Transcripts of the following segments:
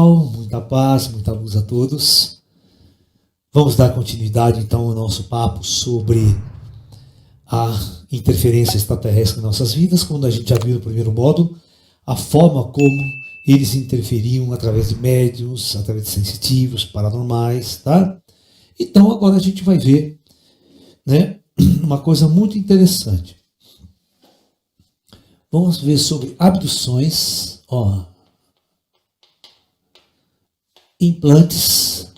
Muita paz, muita luz a todos. Vamos dar continuidade então ao nosso papo sobre a interferência extraterrestre em nossas vidas, como a gente já viu no primeiro módulo, a forma como eles interferiam através de médiuns, através de sensitivos, paranormais, tá? Então agora a gente vai ver, né, uma coisa muito interessante. Vamos ver sobre abduções, ó, implantes,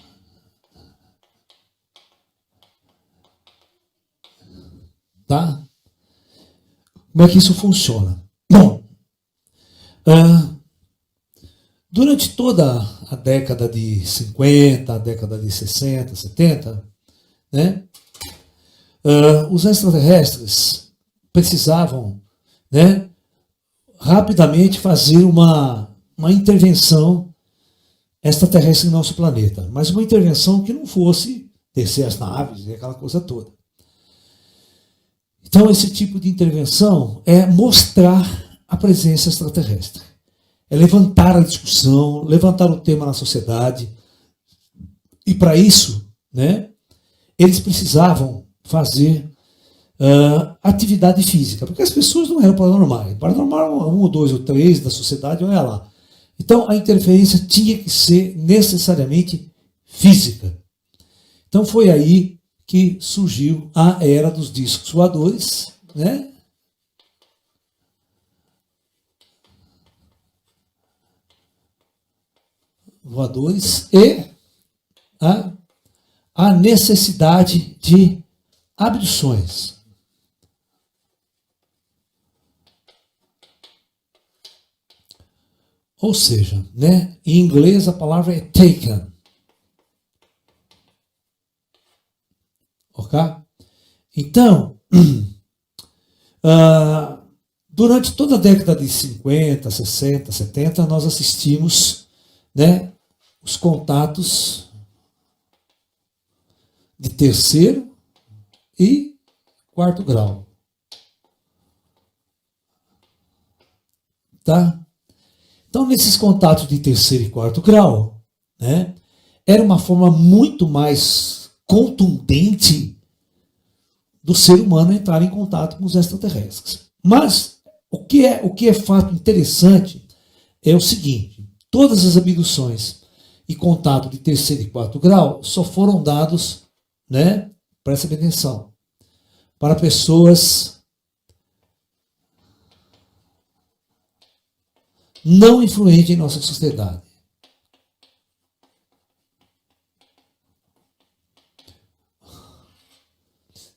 tá? Como é que isso funciona? Bom, durante toda a década de 50, a década de 60, 70, né, os extraterrestres precisavam, né, rapidamente fazer uma intervenção extraterrestre em nosso planeta, mas uma intervenção que não fosse descer as naves e aquela coisa toda. Então, esse tipo de intervenção é mostrar a presença extraterrestre. É levantar a discussão, levantar o tema na sociedade. E para isso, né, eles precisavam fazer atividade física, porque as pessoas não eram paranormais. Paranormal 1, 2 ou 3 da sociedade, olha lá. Então, a interferência tinha que ser necessariamente física. Então, foi aí que surgiu a era dos discos voadores, né? Voadores e a necessidade de abduções. Ou seja, né, em inglês a palavra é taken. Ok? Então, durante toda a década de 50, 60, 70, nós assistimos, né, os contatos de terceiro e quarto grau. Tá? Então, nesses contatos de terceiro e quarto grau, né, era uma forma muito mais contundente do ser humano entrar em contato com os extraterrestres. Mas o que é fato interessante é o seguinte: todas as abduções e contato de terceiro e quarto grau só foram dados, né, presta atenção, para pessoas não influente em nossa sociedade.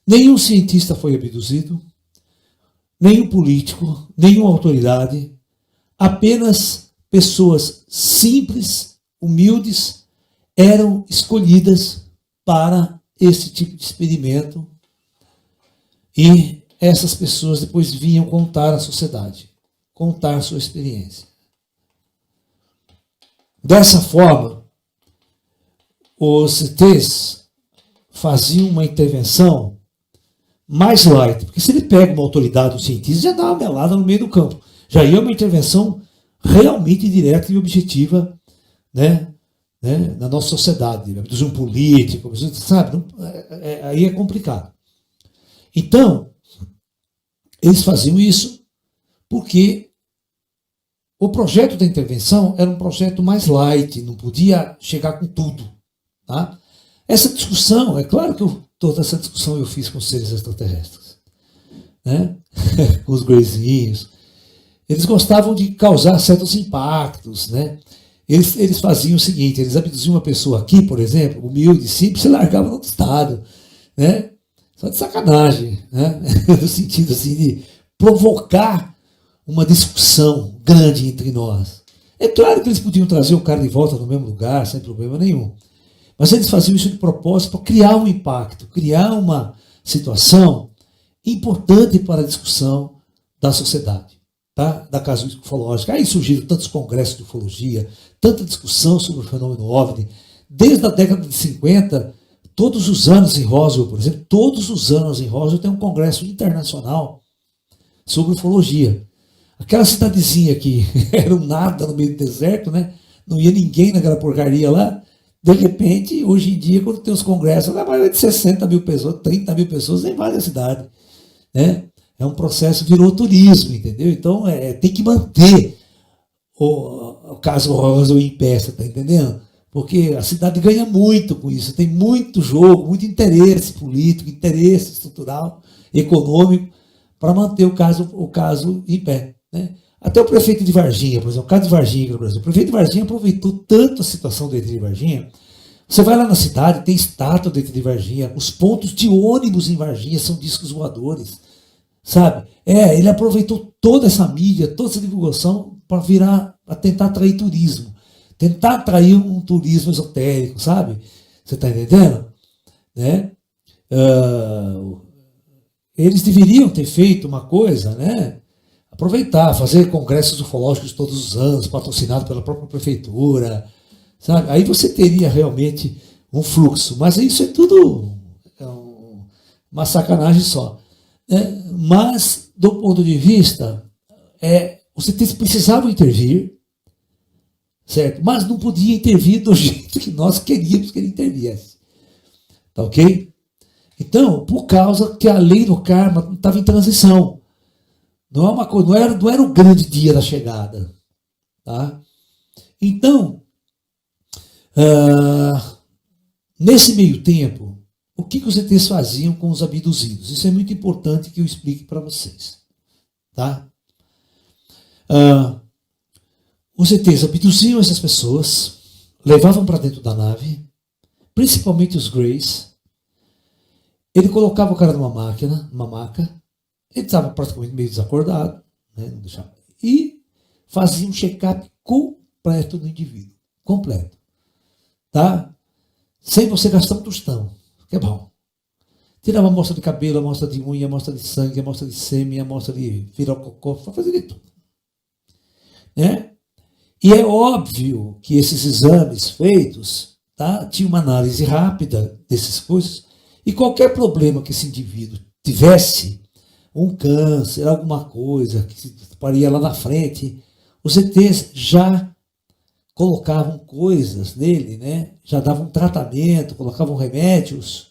Nenhum cientista foi abduzido, nenhum político, nenhuma autoridade, apenas pessoas simples, humildes, eram escolhidas para esse tipo de experimento, e essas pessoas depois vinham contar à sociedade, contar sua experiência. Dessa forma, os ETs faziam uma intervenção mais light, porque se ele pega uma autoridade, um cientista, já dá uma melada no meio do campo. Já ia uma intervenção realmente direta e objetiva, né, na nossa sociedade. Abduzir um político, sabe? Aí é complicado. Então, eles faziam isso porque o projeto da intervenção era um projeto mais light, não podia chegar com tudo. Tá? Essa discussão, é claro que toda essa discussão eu fiz com os seres extraterrestres, né? Com os greyzinhos. Eles gostavam de causar certos impactos, né? Eles faziam o seguinte: eles abduziam uma pessoa aqui, por exemplo, humilde, simples, e largavam no outro estado, né? Só de sacanagem, né? No sentido assim de provocar uma discussão grande entre nós. É claro que eles podiam trazer o cara de volta no mesmo lugar, sem problema nenhum. Mas eles faziam isso de propósito para criar um impacto, criar uma situação importante para a discussão da sociedade, tá? Da casuística ufológica. Aí surgiram tantos congressos de ufologia, tanta discussão sobre o fenômeno OVNI. Desde a década de 50, todos os anos em Roswell, por exemplo, todos os anos em Roswell tem um congresso internacional sobre ufologia. Aquela cidadezinha que era um nada no meio do deserto, né? não ia ninguém naquela porcaria lá. De repente, hoje em dia, quando tem os congressos, lá vai de 60 mil pessoas, 30 mil pessoas em várias cidades. Né? É um processo, virou turismo, entendeu? Então, tem que manter o caso Rosa em pé, você está entendendo? Porque a cidade ganha muito com isso, tem muito jogo, muito interesse político, interesse estrutural, econômico, para manter o caso em pé. Né? Até o prefeito de Varginha, por exemplo, o caso de Varginha aqui no Brasil, o prefeito de Varginha aproveitou tanto a situação do ET de Varginha. Você vai lá na cidade, tem estátua do ET de Varginha, os pontos de ônibus em Varginha são discos voadores, sabe? Ele aproveitou toda essa mídia, toda essa divulgação para tentar atrair turismo, tentar atrair um turismo esotérico, sabe? Você está entendendo? Né? Eles deveriam ter feito uma coisa, né? Aproveitar, fazer congressos ufológicos todos os anos, patrocinado pela própria prefeitura, sabe? Aí você teria realmente um fluxo, mas isso é tudo uma sacanagem só. Né? Mas, do ponto de vista, os ETs precisavam intervir, certo? Mas não podia intervir do jeito que nós queríamos que ele interviesse. Tá ok? Então, por causa que a lei do karma estava em transição. Não era o grande dia da chegada. Tá? Então, nesse meio tempo, o que os ETs faziam com os abduzidos? Isso é muito importante que eu explique para vocês. Tá? Os ETs abduziam essas pessoas, levavam para dentro da nave, principalmente os Greys. Ele colocava o cara numa maca, ele estava praticamente meio desacordado, né? E fazia um check-up completo do indivíduo. Completo. Tá? Sem você gastar um tostão, que é bom. Tirava amostra de cabelo, amostra de unha, amostra de sangue, amostra de sêmen, amostra de virococó, fazia de tudo. Né? E é óbvio que esses exames feitos, tá, tinha uma análise rápida dessas coisas, e qualquer problema que esse indivíduo tivesse, um câncer, alguma coisa que se faria lá na frente, os ETs já colocavam coisas nele, né? Já davam tratamento, colocavam remédios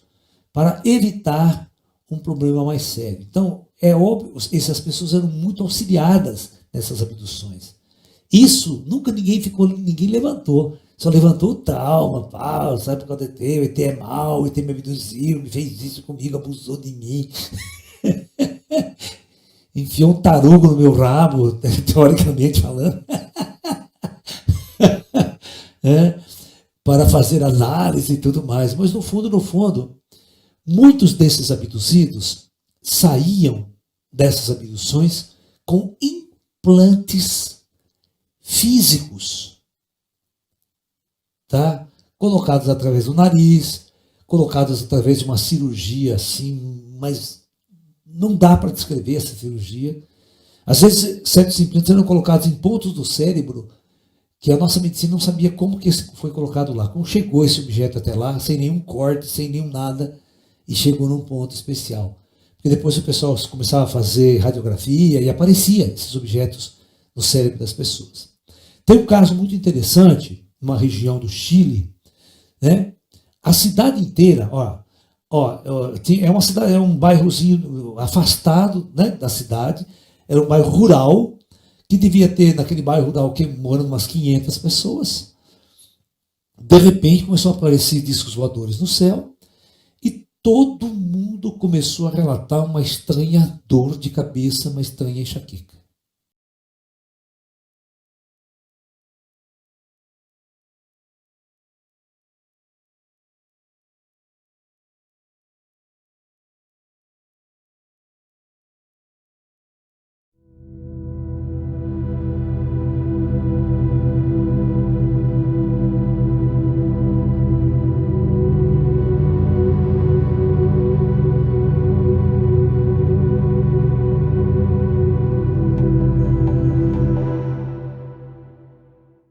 para evitar um problema mais sério. Então, é óbvio, essas pessoas eram muito auxiliadas nessas abduções. Isso nunca ninguém levantou. Só levantou o trauma, sabe, por causa do ET, o ET é mau, o ET me abduziu, me fez isso comigo, abusou de mim. Enfiou um tarugo no meu rabo, teoricamente falando. Para fazer análise e tudo mais. Mas no fundo, muitos desses abduzidos saíam dessas abduções com implantes físicos, tá? Colocados através do nariz, colocados através de uma cirurgia assim, mas não dá para descrever essa cirurgia. Às vezes, certos implantes eram colocados em pontos do cérebro que a nossa medicina não sabia como que foi colocado lá, como chegou esse objeto até lá, sem nenhum corte, sem nenhum nada, e chegou num ponto especial. Porque depois o pessoal começava a fazer radiografia e aparecia esses objetos no cérebro das pessoas. Tem um caso muito interessante, numa região do Chile, né? A cidade inteira, é uma cidade, é um bairrozinho afastado, né, da cidade, era um bairro rural, que devia ter naquele bairro rural que moram umas 500 pessoas. De repente começou a aparecer discos voadores no céu e todo mundo começou a relatar uma estranha dor de cabeça, uma estranha enxaqueca.